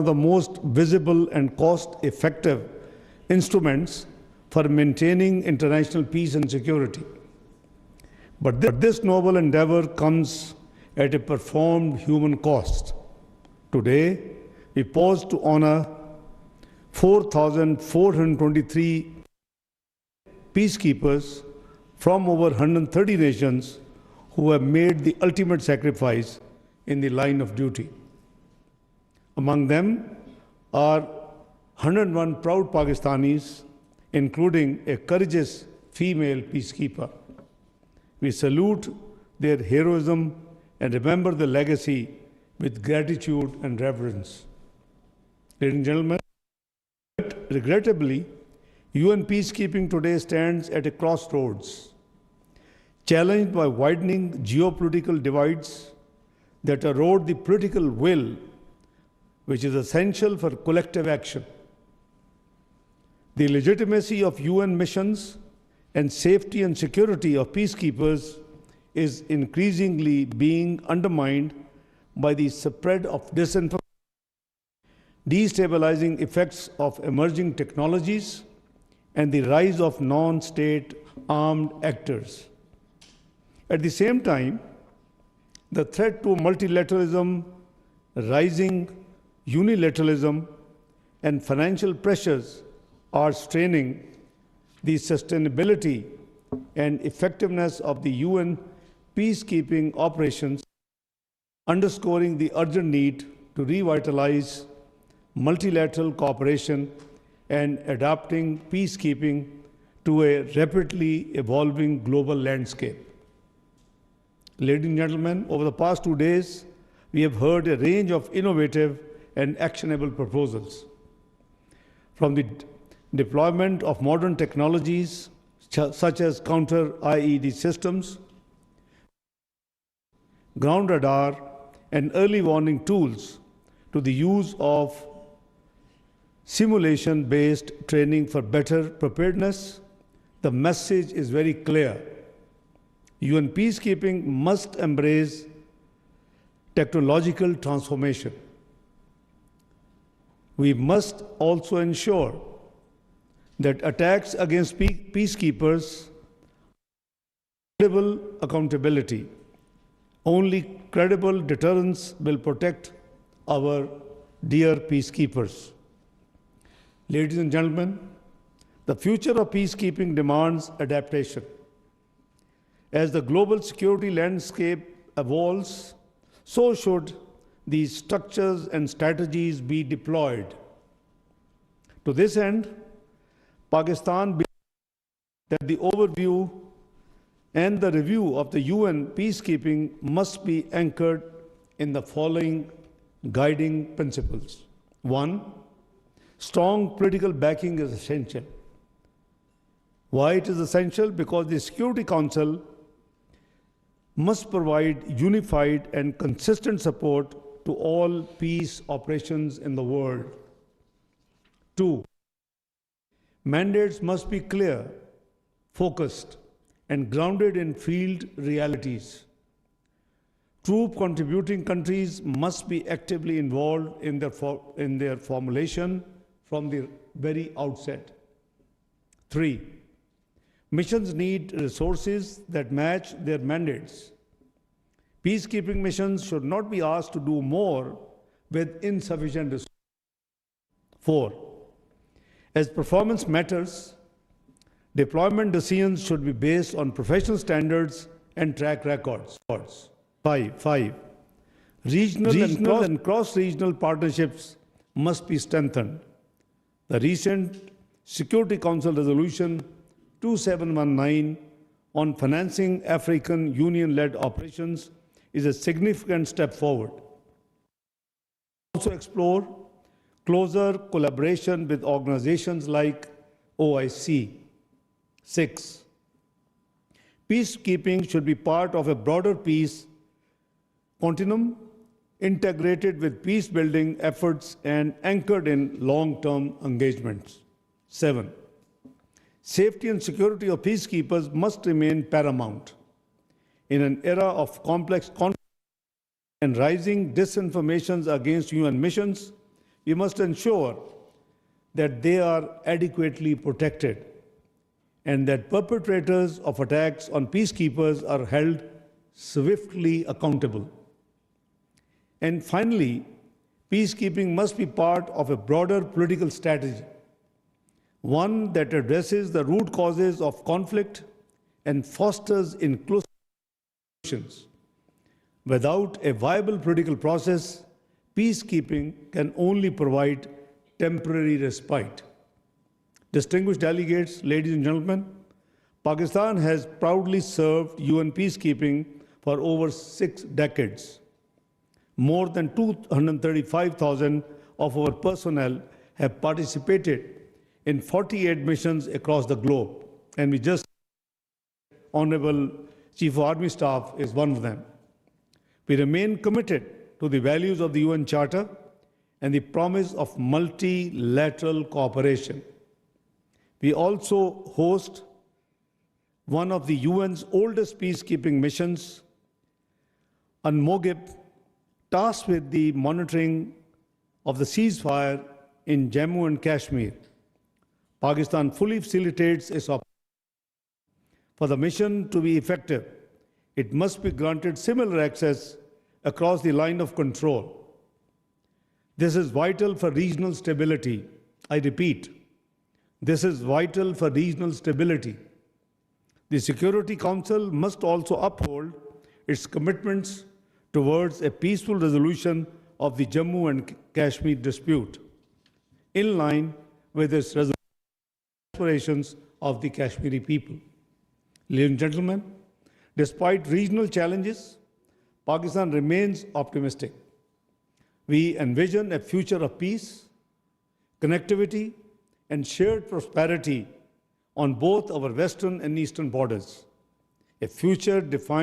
the most visible and cost-effective instruments for maintaining international peace and security. But this noble endeavor comes at a profound human cost. Today, we pause to honor 4,423 peacekeepers from over 130 nations who have made the ultimate sacrifice in the line of duty. Among them are 101 proud Pakistanis, including a courageous female peacekeeper. We salute their heroism and remember the legacy with gratitude and reverence. Ladies and gentlemen, regrettably, UN peacekeeping today stands at a crossroads, challenged by widening geopolitical divides that erode the political will, which is essential for collective action. The legitimacy of UN missions and safety and security of peacekeepers is increasingly being undermined by the spread of disinformation, destabilizing effects of emerging technologies, and the rise of non-state armed actors. At the same time, the threat to multilateralism, rising unilateralism, and financial pressures are straining the sustainability and effectiveness of the UN peacekeeping operations, underscoring the urgent need to revitalize multilateral cooperation and adapting peacekeeping to a rapidly evolving global landscape. Ladies and gentlemen, over the past 2 days, we have heard a range of innovative and actionable proposals. From the deployment of modern technologies such as counter-IED systems, ground radar, and early warning tools to the use of simulation-based training for better preparedness, the message is very clear. UN peacekeeping must embrace technological transformation. We must also ensure that attacks against peacekeepers credible accountability. Only credible deterrence will protect our dear peacekeepers. Ladies and gentlemen, the future of peacekeeping demands adaptation. As the global security landscape evolves, so should these structures and strategies be deployed. To this end, Pakistan believes that the overview and the review of the UN peacekeeping must be anchored in the following guiding principles. 1. Strong political backing is essential. Why it is essential? Because the Security Council must provide unified and consistent support to all peace operations in the world. 2. Mandates must be clear, focused, and grounded in field realities. Troop contributing countries must be actively involved in their formulation from the very outset. 3. Missions need resources that match their mandates. Peacekeeping missions should not be asked to do more with insufficient resources. 4. As performance matters, deployment decisions should be based on professional standards and track records. 5. Regional and cross-regional partnerships must be strengthened. The recent Security Council Resolution 2719 on financing African Union-led operations is a significant step forward. Also explore closer collaboration with organizations like OIC. 6. Peacekeeping should be part of a broader peace continuum, integrated with peace-building efforts and anchored in long-term engagements. 7. Safety and security of peacekeepers must remain paramount. In an era of complex conflict and rising disinformation against UN missions, We must ensure that they are adequately protected and that perpetrators of attacks on peacekeepers are held swiftly accountable. And finally, peacekeeping must be part of a broader political strategy, one that addresses the root causes of conflict and fosters inclusive solutions. Without a viable political process, peacekeeping can only provide temporary respite. Distinguished delegates, ladies and gentlemen, Pakistan has proudly served UN peacekeeping for over 6 decades. More than 235,000 of our personnel have participated in 48 missions across the globe, and we just Honorable Chief of Army Staff is one of them. We remain committed to the values of the UN Charter and the promise of multilateral cooperation. We also host one of the UN's oldest peacekeeping missions, UNMOGIP, tasked with the monitoring of the ceasefire in Jammu and Kashmir. Pakistan fully facilitates its operation. For the mission to be effective, it must be granted similar access across the line of control. This is vital for regional stability. I repeat, this is vital for regional stability. The Security Council must also uphold its commitments towards a peaceful resolution of the Jammu and Kashmir dispute, in line with its aspirations of the Kashmiri people. Ladies and gentlemen, despite regional challenges, Pakistan remains optimistic. We envision a future of peace, connectivity, and shared prosperity on both our western and eastern borders. A future defined